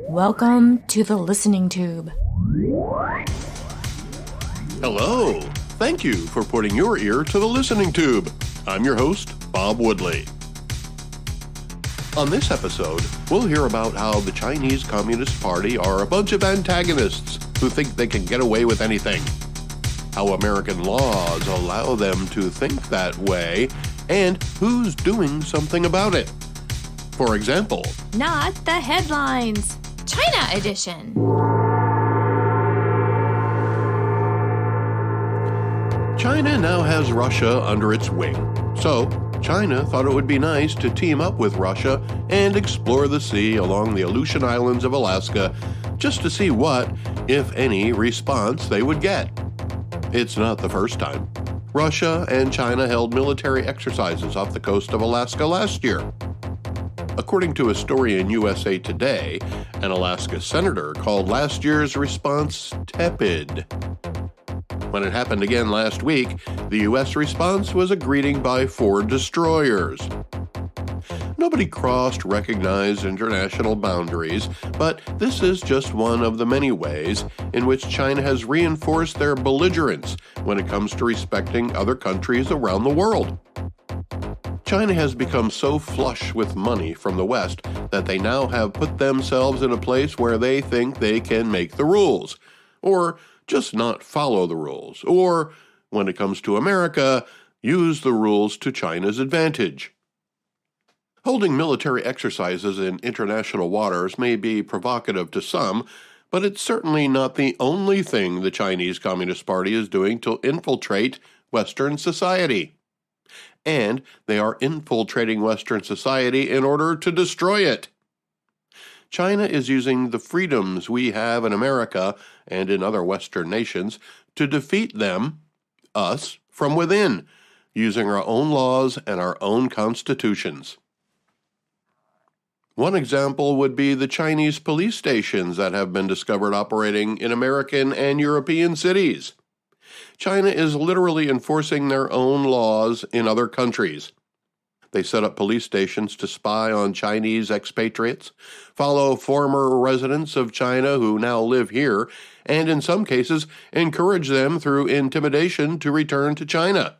Welcome to the Listening Tube. Hello! Thank you for putting your ear to the Listening Tube. I'm your host, Bob Woodley. On this episode, we'll hear about how the Chinese Communist Party are a bunch of antagonists who think they can get away with anything, how American laws allow them to think that way, and who's doing something about it. For example, Not the headlines. China edition. China now has Russia under its wing. So, China thought it would be nice to team up with Russia and explore the sea along the Aleutian Islands of Alaska just to see what, if any, response they would get. It's not the first time. Russia and China held military exercises off the coast of Alaska last year. According to a story in USA Today, an Alaska senator called last year's response tepid. When it happened again last week, the U.S. response was a greeting by 4 destroyers. Nobody crossed recognized international boundaries, but this is just one of the many ways in which China has reinforced their belligerence when it comes to respecting other countries around the world. China has become so flush with money from the West that they now have put themselves in a place where they think they can make the rules, or just not follow the rules, or, when it comes to America, use the rules to China's advantage. Holding military exercises in international waters may be provocative to some, but it's certainly not the only thing the Chinese Communist Party is doing to infiltrate Western society. And they are infiltrating Western society in order to destroy it. China is using the freedoms we have in America and in other Western nations to defeat them, us, from within, using our own laws and our own constitutions. One example would be the Chinese police stations that have been discovered operating in American and European cities. China is literally enforcing their own laws in other countries. They set up police stations to spy on Chinese expatriates, follow former residents of China who now live here, and in some cases encourage them through intimidation to return to China.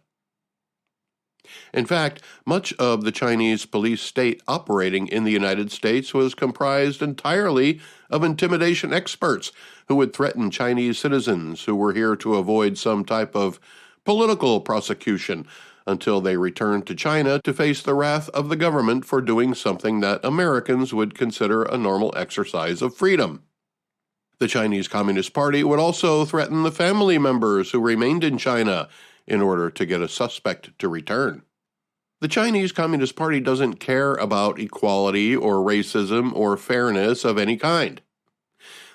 In fact, much of the Chinese police state operating in the United States was comprised entirely of intimidation experts who would threaten Chinese citizens who were here to avoid some type of political prosecution until they returned to China to face the wrath of the government for doing something that Americans would consider a normal exercise of freedom. The Chinese Communist Party would also threaten the family members who remained in China in order to get a suspect to return. The Chinese Communist Party doesn't care about equality or racism or fairness of any kind.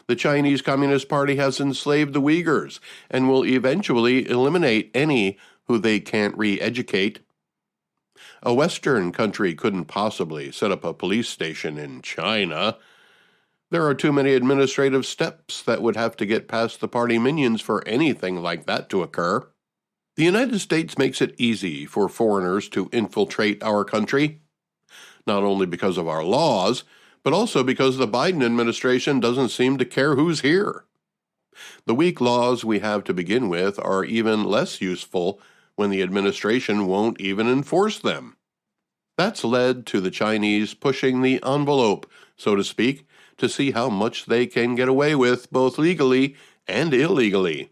The Chinese Communist Party has enslaved the Uyghurs and will eventually eliminate any who they can't re-educate. A Western country couldn't possibly set up a police station in China. There are too many administrative steps that would have to get past the party minions for anything like that to occur. The United States makes it easy for foreigners to infiltrate our country, not only because of our laws, but also because the Biden administration doesn't seem to care who's here. The weak laws we have to begin with are even less useful when the administration won't even enforce them. That's led to the Chinese pushing the envelope, so to speak, to see how much they can get away with both legally and illegally.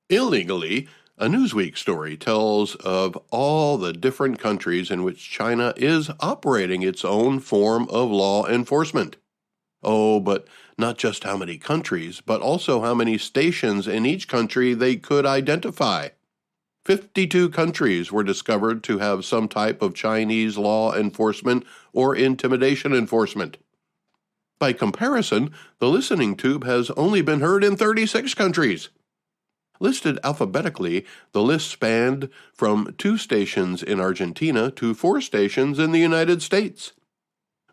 Illegally, a Newsweek story tells of all the different countries in which China is operating its own form of law enforcement. Oh, but not just how many countries, but also how many stations in each country they could identify. 52 countries were discovered to have some type of Chinese law enforcement or intimidation enforcement. By comparison, the Listening Tube has only been heard in 36 countries. Listed alphabetically, the list spanned from 2 stations in Argentina to 4 stations in the United States.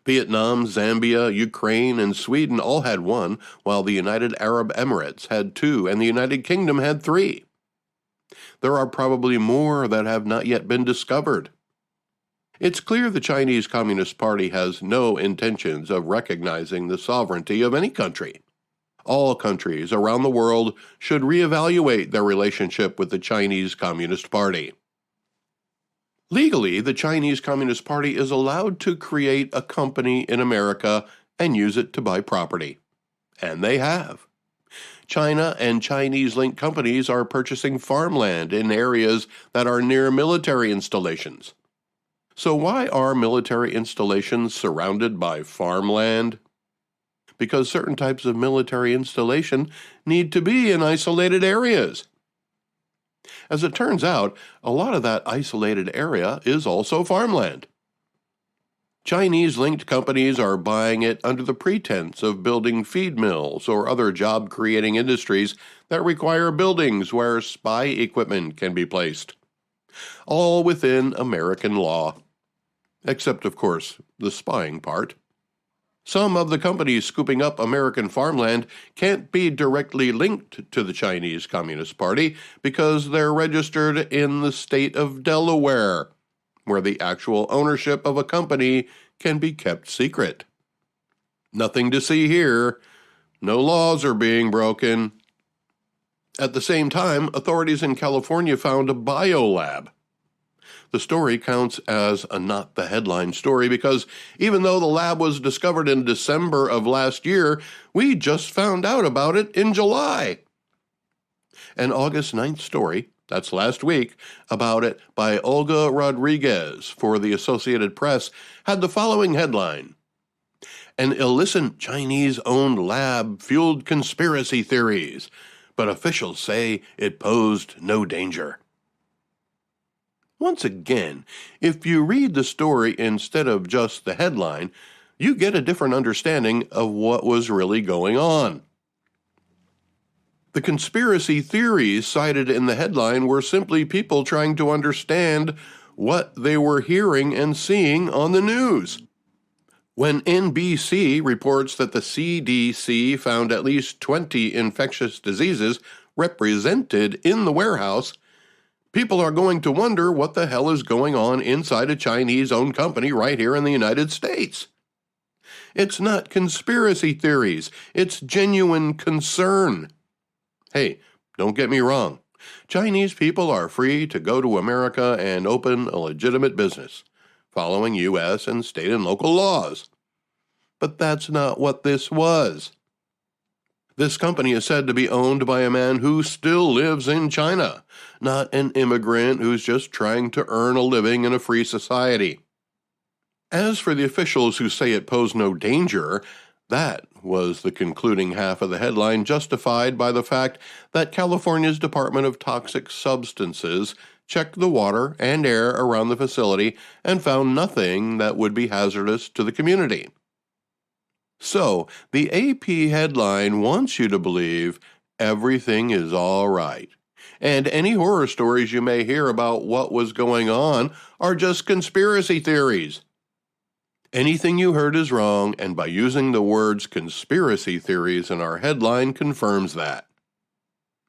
Vietnam, Zambia, Ukraine, and Sweden all had 1, while the United Arab Emirates had 2, and the United Kingdom had 3. There are probably more that have not yet been discovered. It's clear the Chinese Communist Party has no intentions of recognizing the sovereignty of any country. All countries around the world should reevaluate their relationship with the Chinese Communist Party. Legally, the Chinese Communist Party is allowed to create a company in America and use it to buy property. And they have. China and Chinese-linked companies are purchasing farmland in areas that are near military installations. So why are military installations surrounded by farmland? Because certain types of military installation need to be in isolated areas. As it turns out, a lot of that isolated area is also farmland. Chinese-linked companies are buying it under the pretense of building feed mills or other job-creating industries that require buildings where spy equipment can be placed. All within American law. Except, of course, the spying part. Some of the companies scooping up American farmland can't be directly linked to the Chinese Communist Party because they're registered in the state of Delaware, where the actual ownership of a company can be kept secret. Nothing to see here. No laws are being broken. At the same time, authorities in California found a biolab. The story counts as a not the headline story because even though the lab was discovered in December of last year, we just found out about it in July. An August 9th story, that's last week, about it by Olga Rodriguez for the Associated Press had the following headline: An illicit Chinese-owned lab fueled conspiracy theories, but officials say it posed no danger. Once again, if you read the story instead of just the headline, you get a different understanding of what was really going on. The conspiracy theories cited in the headline were simply people trying to understand what they were hearing and seeing on the news. When NBC reports that the CDC found at least 20 infectious diseases represented in the warehouse, people are going to wonder what the hell is going on inside a Chinese-owned company right here in the United States. It's not conspiracy theories, it's genuine concern. Hey, don't get me wrong. Chinese people are free to go to America and open a legitimate business, following U.S. and state and local laws. But that's not what this was. This company is said to be owned by a man who still lives in China, not an immigrant who's just trying to earn a living in a free society. As for the officials who say it posed no danger, that was the concluding half of the headline, justified by the fact that California's Department of Toxic Substances checked the water and air around the facility and found nothing that would be hazardous to the community. So, the AP headline wants you to believe everything is all right, and any horror stories you may hear about what was going on are just conspiracy theories. Anything you heard is wrong, and by using the words conspiracy theories in our headline confirms that.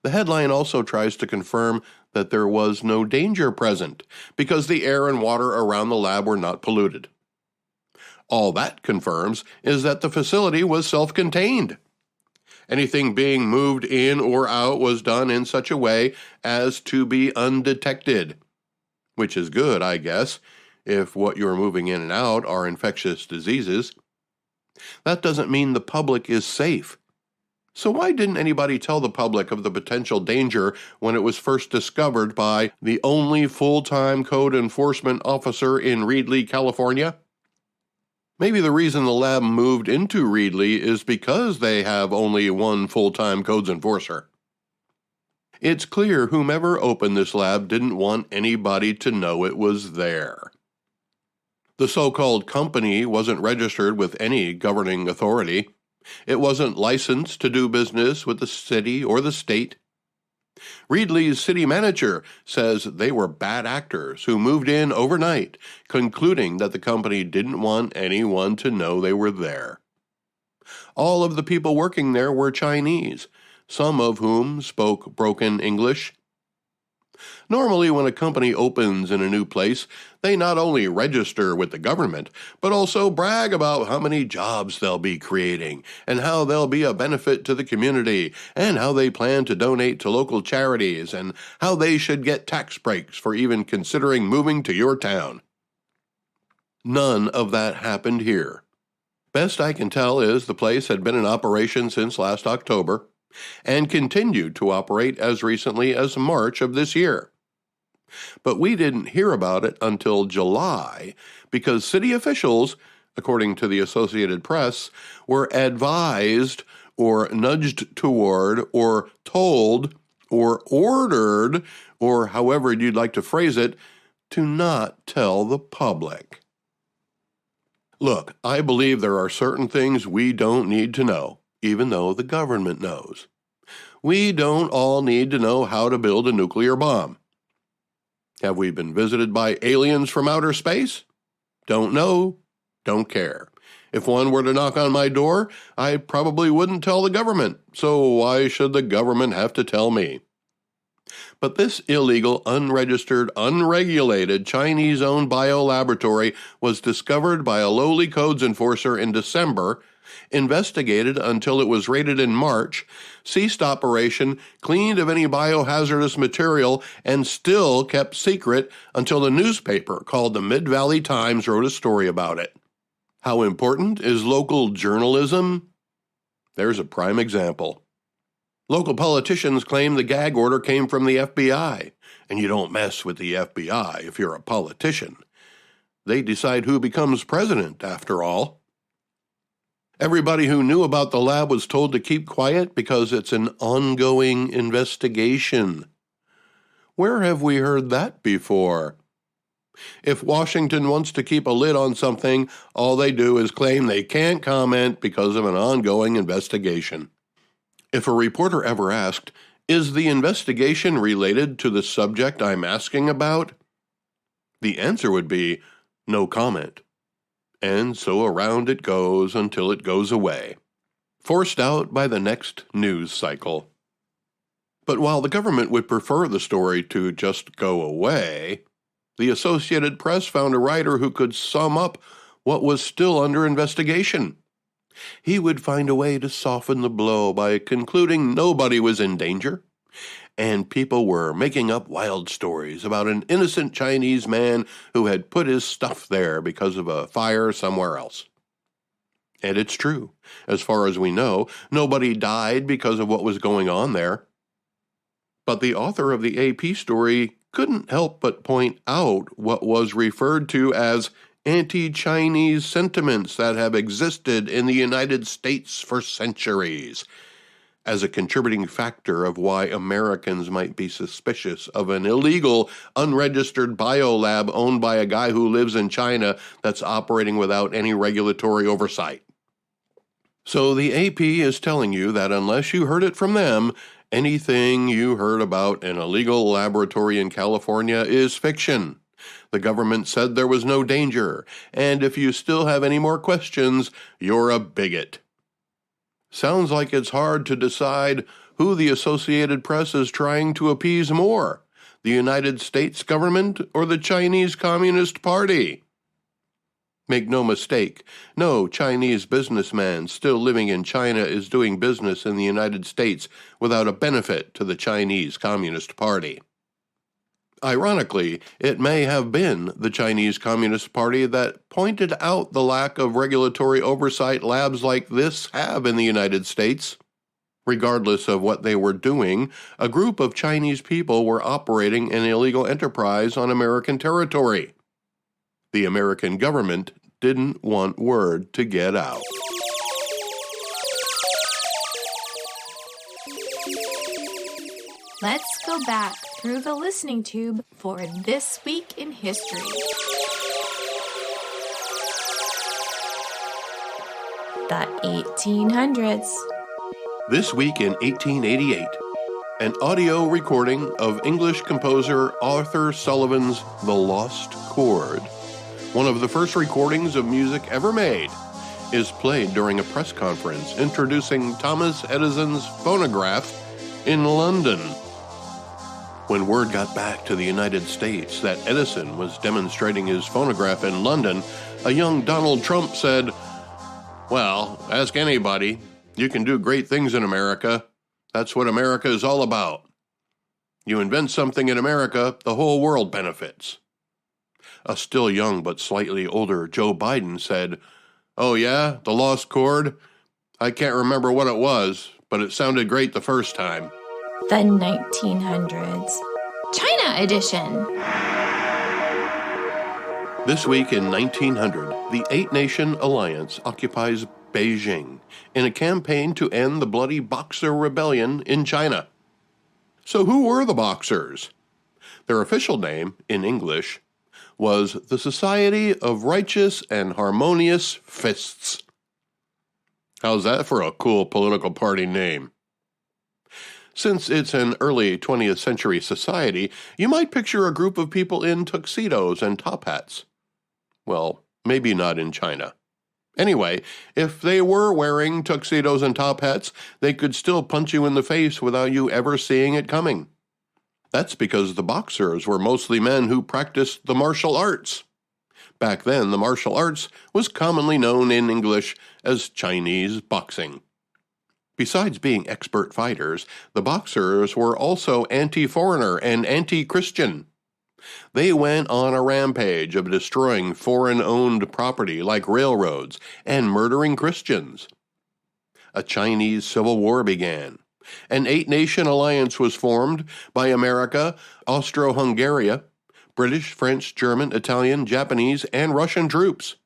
The headline also tries to confirm that there was no danger present because the air and water around the lab were not polluted. All that confirms is that the facility was self-contained. Anything being moved in or out was done in such a way as to be undetected, which is good, I guess, if what you're moving in and out are infectious diseases. That doesn't mean the public is safe. So why didn't anybody tell the public of the potential danger when it was first discovered by the only full-time code enforcement officer in Reedley, California? Maybe the reason the lab moved into Reedley is because they have only one full-time codes enforcer. It's clear whomever opened this lab didn't want anybody to know it was there. The so-called company wasn't registered with any governing authority. It wasn't licensed to do business with the city or the state. Reedley's city manager says they were bad actors who moved in overnight, concluding that the company didn't want anyone to know they were there. All of the people working there were Chinese, some of whom spoke broken English. Normally, when a company opens in a new place, They not only register with the government, but also brag about how many jobs they'll be creating, and how they'll be a benefit to the community, and how they plan to donate to local charities, and how they should get tax breaks for even considering moving to your town. None of that happened here. Best I can tell is the place had been in operation since last October, and continued to operate as recently as March of this year. But we didn't hear about it until July because city officials, according to the Associated Press, were advised or nudged toward or told or ordered, or however you'd like to phrase it, to not tell the public. Look, I believe there are certain things we don't need to know, even though the government knows. We don't all need to know how to build a nuclear bomb. Have we been visited by aliens from outer space? Don't know, don't care. If one were to knock on my door, I probably wouldn't tell the government, so why should the government have to tell me? But this illegal, unregistered, unregulated Chinese-owned biolaboratory was discovered by a lowly codes enforcer in December, investigated until it was raided in March, ceased operation, cleaned of any biohazardous material, and still kept secret until the newspaper called the Mid-Valley Times wrote a story about it. How important is local journalism? There's a prime example. Local politicians claim the gag order came from the FBI, and you don't mess with the FBI if you're a politician. They decide who becomes president, after all. Everybody who knew about the lab was told to keep quiet because it's an ongoing investigation. Where have we heard that before? If Washington wants to keep a lid on something, all they do is claim they can't comment because of an ongoing investigation. If a reporter ever asked, "Is the investigation related to the subject I'm asking about?" the answer would be, "No comment." And so around it goes until it goes away, forced out by the next news cycle. But while the government would prefer the story to just go away, the Associated Press found a writer who could sum up what was still under investigation. He would find a way to soften the blow by concluding nobody was in danger, and people were making up wild stories about an innocent Chinese man who had put his stuff there because of a fire somewhere else. And it's true. As far as we know, nobody died because of what was going on there. But the author of the AP story couldn't help but point out what was referred to as anti-Chinese sentiments that have existed in the United States for centuries, as a contributing factor of why Americans might be suspicious of an illegal, unregistered biolab owned by a guy who lives in China that's operating without any regulatory oversight. So the AP is telling you that unless you heard it from them, anything you heard about an illegal laboratory in California is fiction. The government said there was no danger, and if you still have any more questions, you're a bigot. Sounds like it's hard to decide who the Associated Press is trying to appease more, the United States government or the Chinese Communist Party. Make no mistake, no Chinese businessman still living in China is doing business in the United States without a benefit to the Chinese Communist Party. Ironically, it may have been the Chinese Communist Party that pointed out the lack of regulatory oversight labs like this have in the United States. Regardless of what they were doing, a group of Chinese people were operating an illegal enterprise on American territory. The American government didn't want word to get out. Let's go back through the listening tube for This Week in History. The 1800s. This week in 1888, an audio recording of English composer Arthur Sullivan's The Lost Chord, one of the first recordings of music ever made, is played during a press conference introducing Thomas Edison's phonograph in London. When word got back to the United States that Edison was demonstrating his phonograph in London, a young Donald Trump said, "Well, ask anybody. You can do great things in America. That's what America is all about. You invent something in America, the whole world benefits." A still young but slightly older Joe Biden said, "Oh yeah, the lost chord? I can't remember what it was, but it sounded great the first time." The 1900s. China edition. This week in 1900, the Eight-Nation Alliance occupies Beijing in a campaign to end the bloody Boxer Rebellion in China. So who were the Boxers? Their official name, in English, was the Society of Righteous and Harmonious Fists. How's that for a cool political party name? Since it's an early 20th century society, you might picture a group of people in tuxedos and top hats. Well, maybe not in China. Anyway, if they were wearing tuxedos and top hats, they could still punch you in the face without you ever seeing it coming. That's because the Boxers were mostly men who practiced the martial arts. Back then, the martial arts was commonly known in English as Chinese boxing. Besides being expert fighters, the Boxers were also anti-foreigner and anti-Christian. They went on a rampage of destroying foreign-owned property like railroads and murdering Christians. A Chinese civil war began. An eight-nation alliance was formed by America, Austro-Hungary, British, French, German, Italian, Japanese, and Russian troops.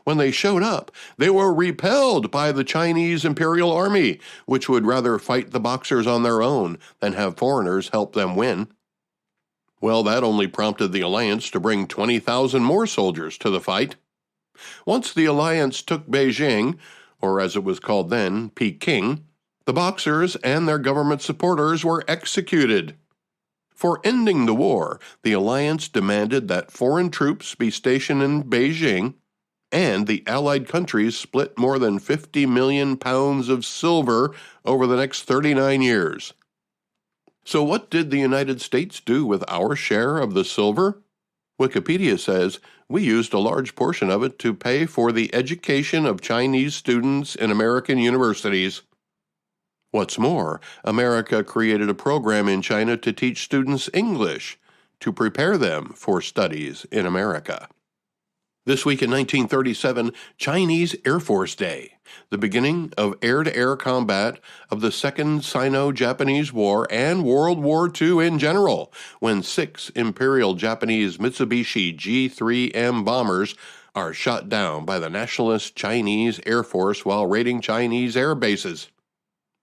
When they showed up, they were repelled by the Chinese Imperial Army, which would rather fight the Boxers on their own than have foreigners help them win. Well, that only prompted the alliance to bring 20,000 more soldiers to the fight. Once the alliance took Beijing, or as it was called then, Peking, the Boxers and their government supporters were executed. For ending the war, the alliance demanded that foreign troops be stationed in Beijing, and the Allied countries split more than 50 million pounds of silver over the next 39 years. So what did the United States do with our share of the silver? Wikipedia says we used a large portion of it to pay for the education of Chinese students in American universities. What's more, America created a program in China to teach students English to prepare them for studies in America. This week in 1937, Chinese Air Force Day, the beginning of air-to-air combat of the Second Sino-Japanese War and World War II in general, when 6 Imperial Japanese Mitsubishi G-3M bombers are shot down by the nationalist Chinese Air Force while raiding Chinese air bases.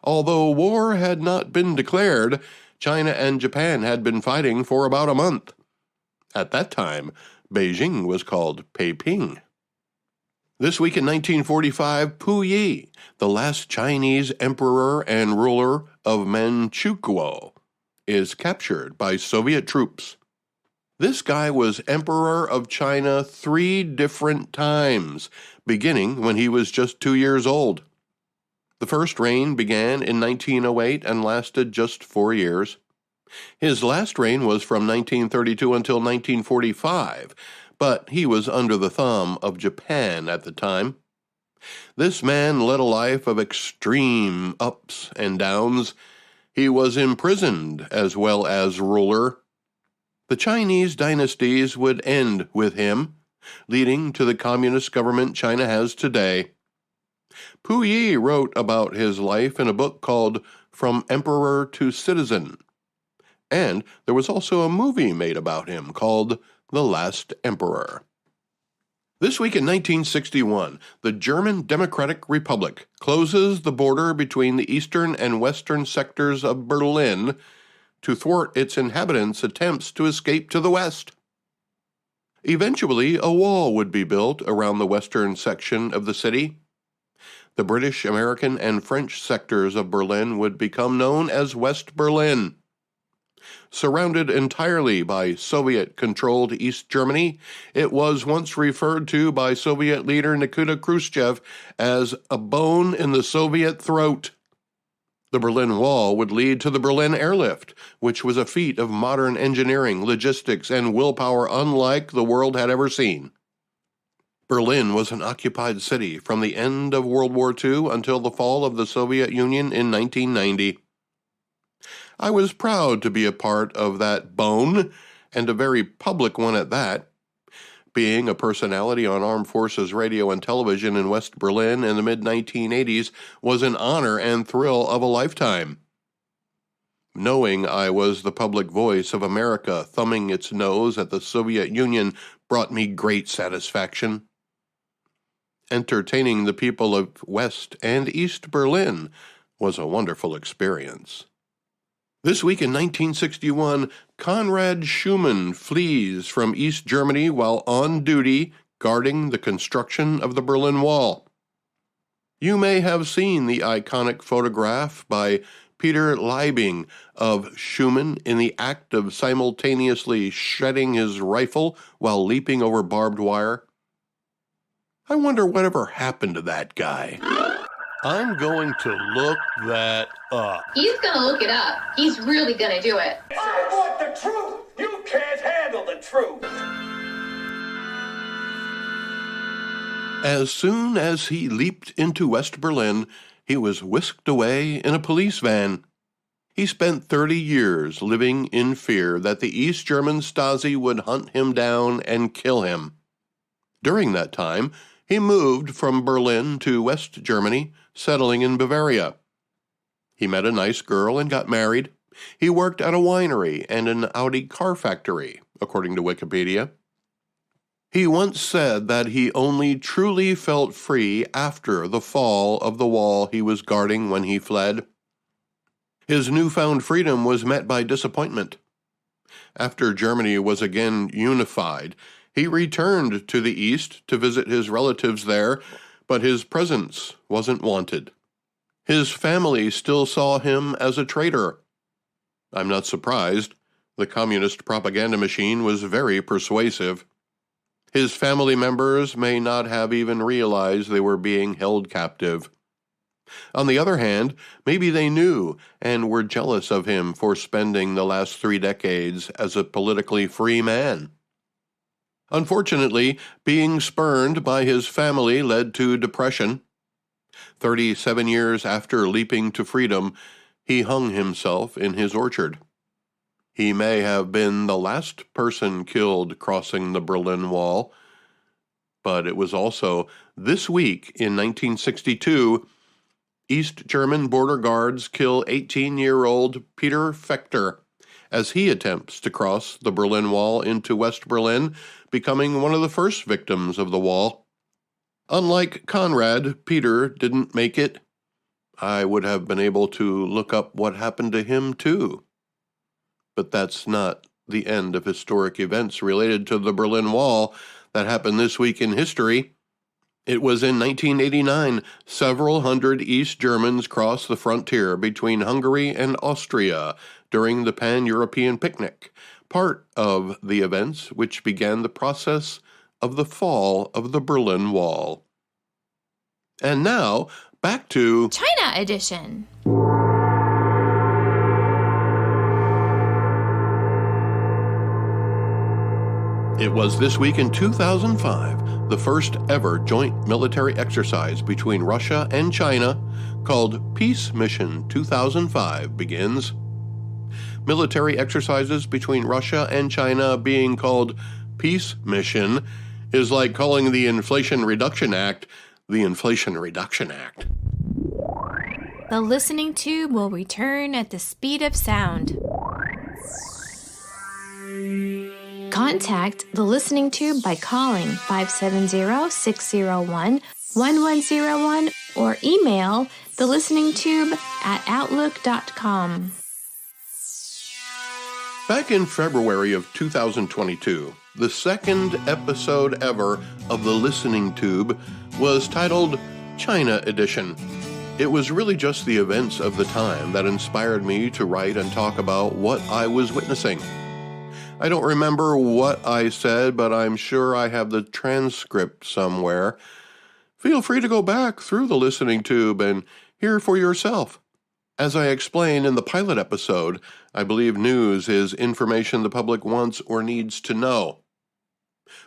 Although war had not been declared, China and Japan had been fighting for about a month. At that time, Beijing was called Peiping. This week in 1945, Puyi, the last Chinese emperor and ruler of Manchukuo, is captured by Soviet troops. This guy was emperor of China 3 different times, beginning when he was just 2 years old. The first reign began in 1908 and lasted just 4 years. His last reign was from 1932 until 1945, but he was under the thumb of Japan at the time. This man led a life of extreme ups and downs. He was imprisoned as well as ruler. The Chinese dynasties would end with him, leading to the communist government China has today. Puyi wrote about his life in a book called From Emperor to Citizen. And there was also a movie made about him called The Last Emperor. This week in 1961, the German Democratic Republic closes the border between the eastern and western sectors of Berlin to thwart its inhabitants' attempts to escape to the west. Eventually, a wall would be built around the western section of the city. The British, American, and French sectors of Berlin would become known as West Berlin. Surrounded entirely by Soviet-controlled East Germany, it was once referred to by Soviet leader Nikita Khrushchev as a bone in the Soviet throat. The Berlin Wall would lead to the Berlin Airlift, which was a feat of modern engineering, logistics, and willpower unlike the world had ever seen. Berlin was an occupied city from the end of World War II until the fall of the Soviet Union in 1990. I was proud to be a part of that bone, and a very public one at that. Being a personality on Armed Forces radio and television in West Berlin in the mid-1980s was an honor and thrill of a lifetime. Knowing I was the public voice of America thumbing its nose at the Soviet Union brought me great satisfaction. Entertaining the people of West and East Berlin was a wonderful experience. This week in 1961, Konrad Schumann flees from East Germany while on duty guarding the construction of the Berlin Wall. You may have seen the iconic photograph by Peter Liebing of Schumann in the act of simultaneously shredding his rifle while leaping over barbed wire. I wonder whatever happened to that guy. I'm going to look that up. He's gonna look it up. He's really gonna do it. I want the truth! You can't handle the truth! As soon as he leaped into West Berlin, he was whisked away in a police van. He spent 30 years living in fear that the East German Stasi would hunt him down and kill him. During that time, he moved from Berlin to West Germany, settling in Bavaria. He met a nice girl and got married. He worked at a winery and an Audi car factory, according to Wikipedia. He once said that he only truly felt free after the fall of the wall he was guarding when he fled. His newfound freedom was met by disappointment. After Germany was again unified, he returned to the East to visit his relatives there, but his presence wasn't wanted. His family still saw him as a traitor. I'm not surprised. The communist propaganda machine was very persuasive. His family members may not have even realized they were being held captive. On the other hand, maybe they knew and were jealous of him for spending the last 3 decades as a politically free man. Unfortunately, being spurned by his family led to depression. 37 years after leaping to freedom, he hung himself in his orchard. He may have been the last person killed crossing the Berlin Wall, but it was also this week in 1962, East German border guards kill 18-year-old Peter Fechter as he attempts to cross the Berlin Wall into West Berlin, becoming one of the first victims of the wall. Unlike Konrad, Peter didn't make it. I would have been able to look up what happened to him too. But that's not the end of historic events related to the Berlin Wall that happened this week in history. It was in 1989, several hundred East Germans crossed the frontier between Hungary and Austria during the Pan-European picnic, part of the events which began the process of the fall of the Berlin Wall. And now, back to China edition. It was this week in 2005, the first ever joint military exercise between Russia and China, called Peace Mission 2005, begins. Military exercises between Russia and China being called Peace Mission is like calling the Inflation Reduction Act the Inflation Reduction Act. The listening tube will return at the speed of sound. Contact the listening tube by calling 570-601-1101 or email thelisteningtube@outlook.com. Back in February of 2022, the second episode ever of The Listening Tube was titled China Edition. It was really just the events of the time that inspired me to write and talk about what I was witnessing. I don't remember what I said, but I'm sure I have the transcript somewhere. Feel free to go back through the listening tube and hear for yourself. As I explained in the pilot episode, I believe news is information the public wants or needs to know.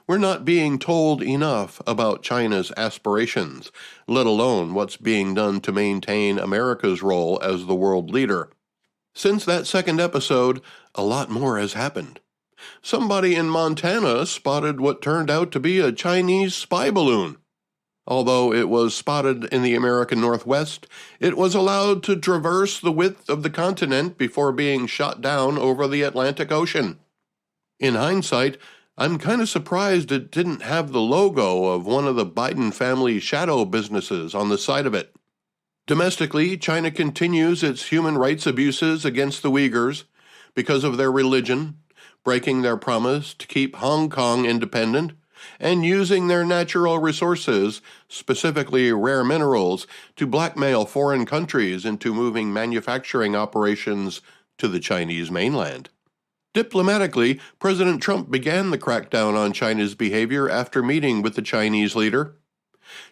We're not being told enough about China's aspirations, let alone what's being done to maintain America's role as the world leader. Since that second episode, a lot more has happened. Somebody in Montana spotted what turned out to be a Chinese spy balloon. Although it was spotted in the American Northwest, it was allowed to traverse the width of the continent before being shot down over the Atlantic Ocean. In hindsight, I'm kind of surprised it didn't have the logo of one of the Biden family shadow businesses on the side of it. Domestically, China continues its human rights abuses against the Uyghurs because of their religion, breaking their promise to keep Hong Kong independent, and using their natural resources, specifically rare minerals, to blackmail foreign countries into moving manufacturing operations to the Chinese mainland. Diplomatically, President Trump began the crackdown on China's behavior after meeting with the Chinese leader.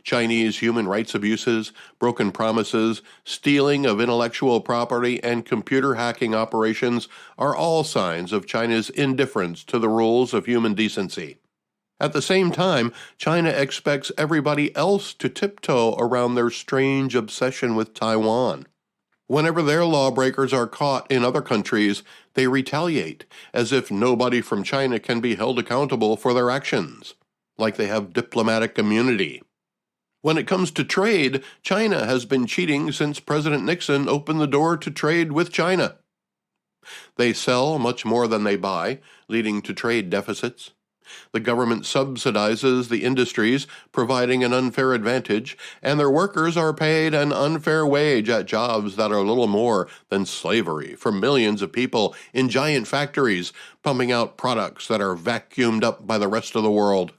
Chinese human rights abuses, broken promises, stealing of intellectual property, and computer hacking operations are all signs of China's indifference to the rules of human decency. At the same time, China expects everybody else to tiptoe around their strange obsession with Taiwan. Whenever their lawbreakers are caught in other countries, they retaliate, as if nobody from China can be held accountable for their actions, like they have diplomatic immunity. When it comes to trade, China has been cheating since President Nixon opened the door to trade with China. They sell much more than they buy, leading to trade deficits. The government subsidizes the industries, providing an unfair advantage, and their workers are paid an unfair wage at jobs that are little more than slavery for millions of people in giant factories, pumping out products that are vacuumed up by the rest of the world.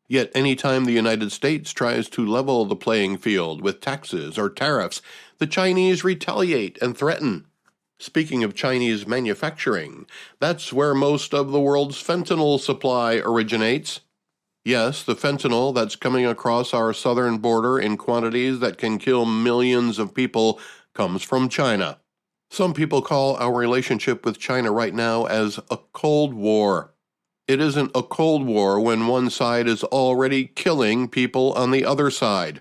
Yet anytime the United States tries to level the playing field with taxes or tariffs, the Chinese retaliate and threaten. Speaking of Chinese manufacturing, that's where most of the world's fentanyl supply originates. Yes, the fentanyl that's coming across our southern border in quantities that can kill millions of people comes from China. Some people call our relationship with China right now as a Cold War. It isn't a Cold War when one side is already killing people on the other side.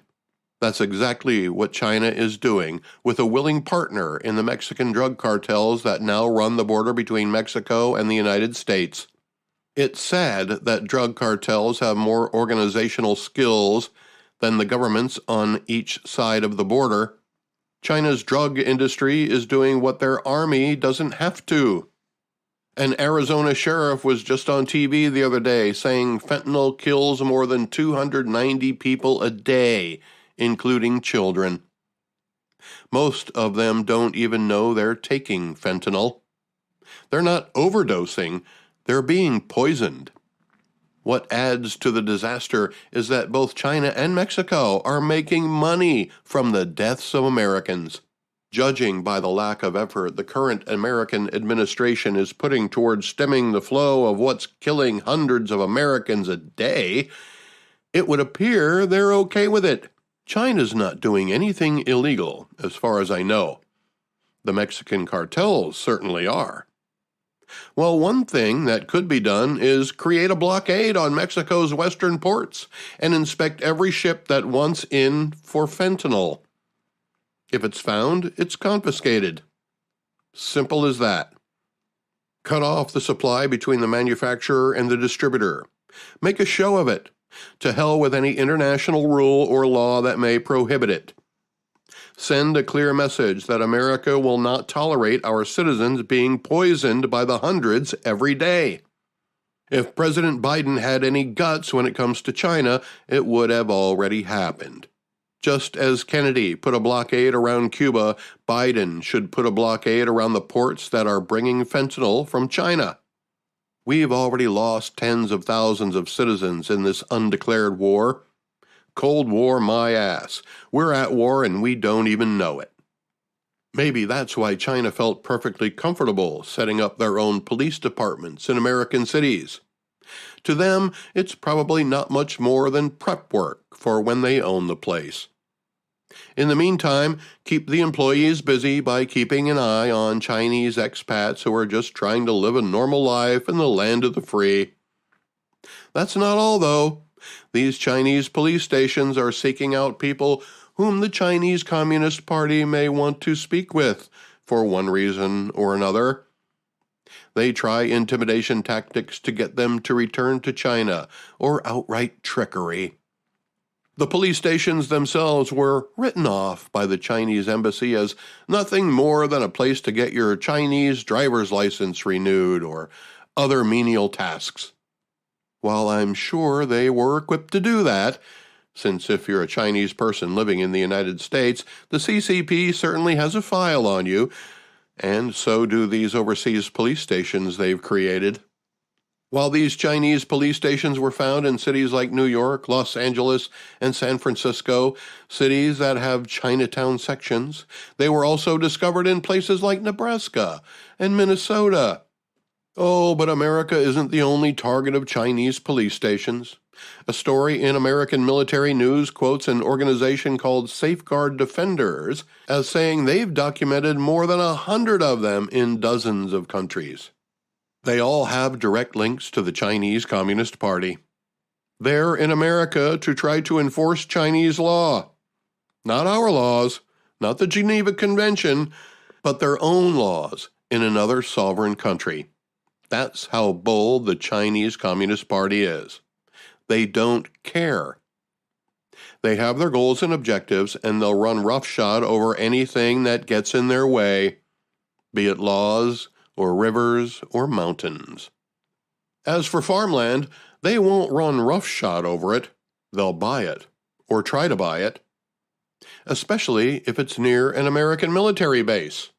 That's exactly what China is doing with a willing partner in the Mexican drug cartels that now run the border between Mexico and the United States. It's sad that drug cartels have more organizational skills than the governments on each side of the border. China's drug industry is doing what their army doesn't have to. An Arizona sheriff was just on TV the other day saying fentanyl kills more than 290 people a day, including children. Most of them don't even know they're taking fentanyl. They're not overdosing, they're being poisoned. What adds to the disaster is that both China and Mexico are making money from the deaths of Americans. Judging by the lack of effort the current American administration is putting towards stemming the flow of what's killing hundreds of Americans a day, it would appear they're okay with it. China's not doing anything illegal, as far as I know. The Mexican cartels certainly are. Well, one thing that could be done is create a blockade on Mexico's western ports and inspect every ship that wants in for fentanyl. If it's found, it's confiscated. Simple as that. Cut off the supply between the manufacturer and the distributor. Make a show of it. To hell with any international rule or law that may prohibit it. Send a clear message that America will not tolerate our citizens being poisoned by the hundreds every day. If President Biden had any guts when it comes to China, it would have already happened. Just as Kennedy put a blockade around Cuba, Biden should put a blockade around the ports that are bringing fentanyl from China. We've already lost tens of thousands of citizens in this undeclared war. Cold War my ass. We're at war and we don't even know it. Maybe that's why China felt perfectly comfortable setting up their own police departments in American cities. To them, it's probably not much more than prep work for when they own the place. In the meantime, keep the employees busy by keeping an eye on Chinese expats who are just trying to live a normal life in the land of the free. That's not all, though. These Chinese police stations are seeking out people whom the Chinese Communist Party may want to speak with for one reason or another. They try intimidation tactics to get them to return to China, or outright trickery. The police stations themselves were written off by the Chinese embassy as nothing more than a place to get your Chinese driver's license renewed or other menial tasks. While I'm sure they were equipped to do that, since if you're a Chinese person living in the United States, the CCP certainly has a file on you, and so do these overseas police stations they've created. While these Chinese police stations were found in cities like New York, Los Angeles, and San Francisco, cities that have Chinatown sections, they were also discovered in places like Nebraska and Minnesota. Oh, but America isn't the only target of Chinese police stations. A story in American Military News quotes an organization called Safeguard Defenders as saying they've documented more than 100 of them in dozens of countries. They all have direct links to the Chinese Communist Party. They're in America to try to enforce Chinese law. Not our laws, not the Geneva Convention, but their own laws in another sovereign country. That's how bold the Chinese Communist Party is. They don't care. They have their goals and objectives, and they'll run roughshod over anything that gets in their way, be it laws or rivers or mountains. As for farmland, they won't run roughshod over it. They'll buy it, or try to buy it, especially if it's near an American military base.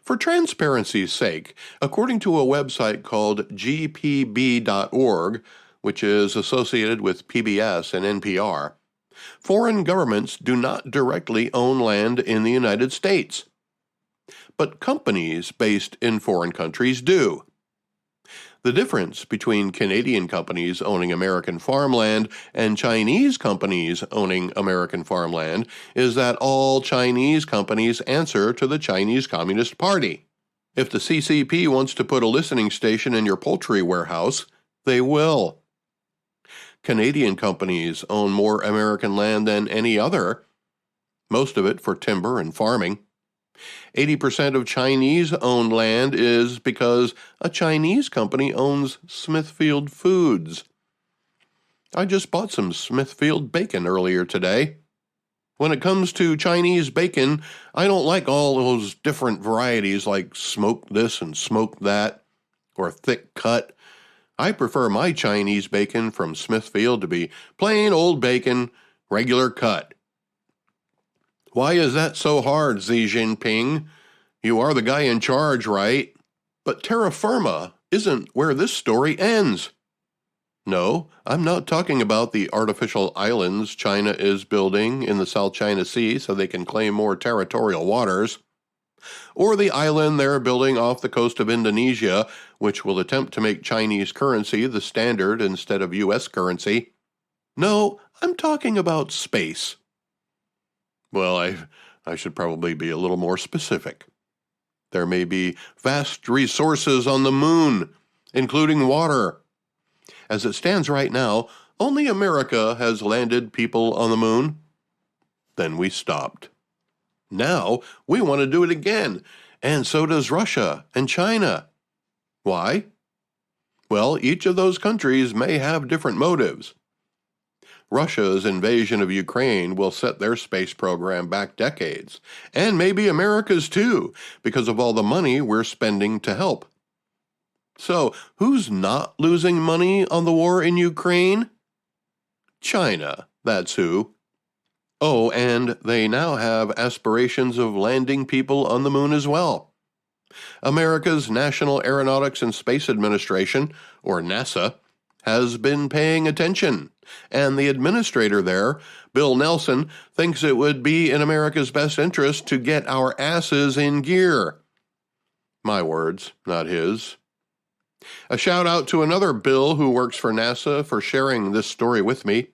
For transparency's sake, according to a website called gpb.org, which is associated with PBS and NPR, foreign governments do not directly own land in the United States, but companies based in foreign countries do. The difference between Canadian companies owning American farmland and Chinese companies owning American farmland is that all Chinese companies answer to the Chinese Communist Party. If the CCP wants to put a listening station in your poultry warehouse, they will. Canadian companies own more American land than any other, most of it for timber and farming. 80% of Chinese-owned land is because a Chinese company owns Smithfield Foods. I just bought some Smithfield bacon earlier today. When it comes to Chinese bacon, I don't like all those different varieties like smoked this and smoked that, or thick cut. I prefer my Chinese bacon from Smithfield to be plain old bacon, regular cut. Why is that so hard, Xi Jinping? You are the guy in charge, right? But terra firma isn't where this story ends. No, I'm not talking about the artificial islands China is building in the South China Sea so they can claim more territorial waters, or the island they're building off the coast of Indonesia, which will attempt to make Chinese currency the standard instead of U.S. currency. No, I'm talking about space. Well, I should probably be a little more specific. There may be vast resources on the moon, including water. As it stands right now, only America has landed people on the moon. Then we stopped. Now we want to do it again, and so does Russia and China. Why? Well, each of those countries may have different motives. Russia's invasion of Ukraine will set their space program back decades, and maybe America's too, because of all the money we're spending to help. So, who's not losing money on the war in Ukraine? China, that's who. Oh, and they now have aspirations of landing people on the moon as well. America's National Aeronautics and Space Administration, or NASA, has been paying attention, and the administrator there, Bill Nelson, thinks it would be in America's best interest to get our asses in gear. My words, not his. A shout out to another Bill who works for NASA for sharing this story with me.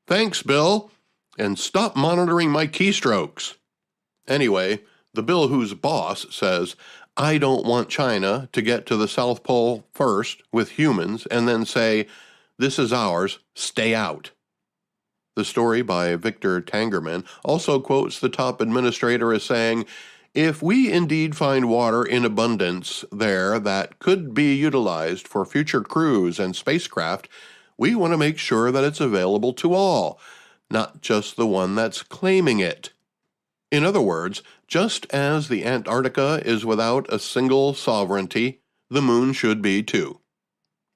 Thanks, Bill. And stop monitoring my keystrokes. Anyway, the bill whose boss says, I don't want China to get to the South Pole first with humans and then say, this is ours, stay out. The story by Victor Tangerman also quotes the top administrator as saying, if we indeed find water in abundance there that could be utilized for future crews and spacecraft, we want to make sure that it's available to all, not just the one that's claiming it. In other words, just as the Antarctica is without a single sovereignty, the moon should be too.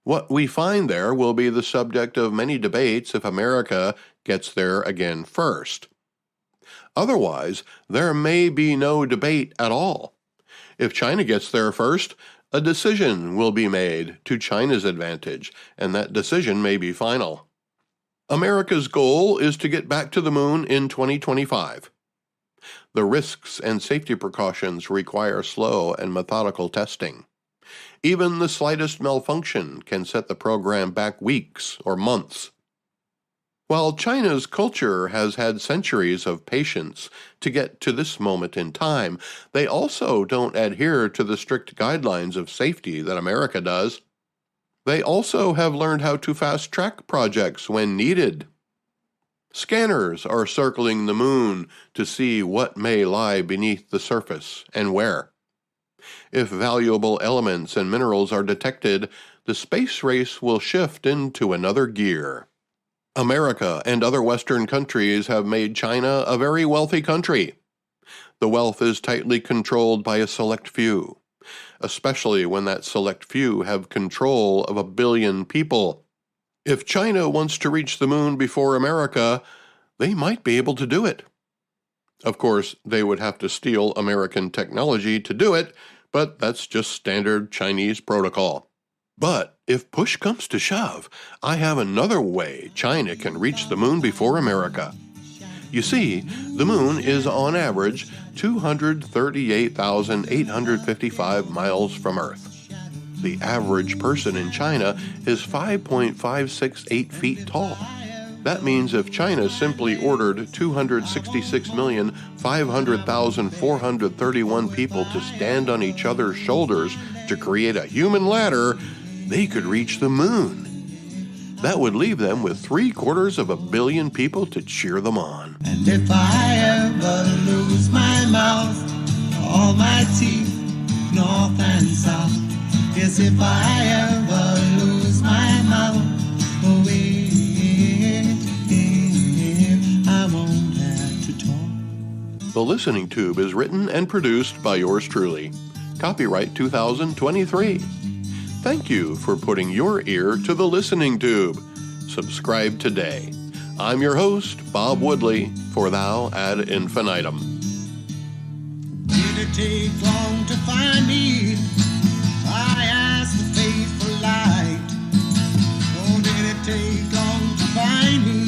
What we find there will be the subject of many debates if America gets there again first. Otherwise, there may be no debate at all. If China gets there first, a decision will be made to China's advantage, and that decision may be final. America's goal is to get back to the moon in 2025. The risks and safety precautions require slow and methodical testing. Even the slightest malfunction can set the program back weeks or months. While China's culture has had centuries of patience to get to this moment in time, they also don't adhere to the strict guidelines of safety that America does. They also have learned how to fast-track projects when needed. Scanners are circling the moon to see what may lie beneath the surface and where. If valuable elements and minerals are detected, the space race will shift into another gear. America and other Western countries have made China a very wealthy country. The wealth is tightly controlled by a select few, especially when that select few have control of 1 billion people. If China wants to reach the moon before America, they might be able to do it. Of course, they would have to steal American technology to do it, but that's just standard Chinese protocol. But if push comes to shove, I have another way China can reach the moon before America. You see, the moon is on average 238,855 miles from Earth. The average person in China is 5.568 feet tall. That means if China simply ordered 266,500,431 people to stand on each other's shoulders to create a human ladder, they could reach the moon. That would leave them with 750 million people to cheer them on. And if I ever lose my mouth, all my teeth, north and south, yes, if I ever lose my mouth, I won't have to talk. The Listening Tube is written and produced by yours truly. Copyright 2023. Thank you for putting your ear to the Listening Tube. Subscribe today. I'm your host, Bob Woodley, for Thou Ad Infinitum. Did it take long to find me? I asked the faithful light. Oh, did it take long to find me?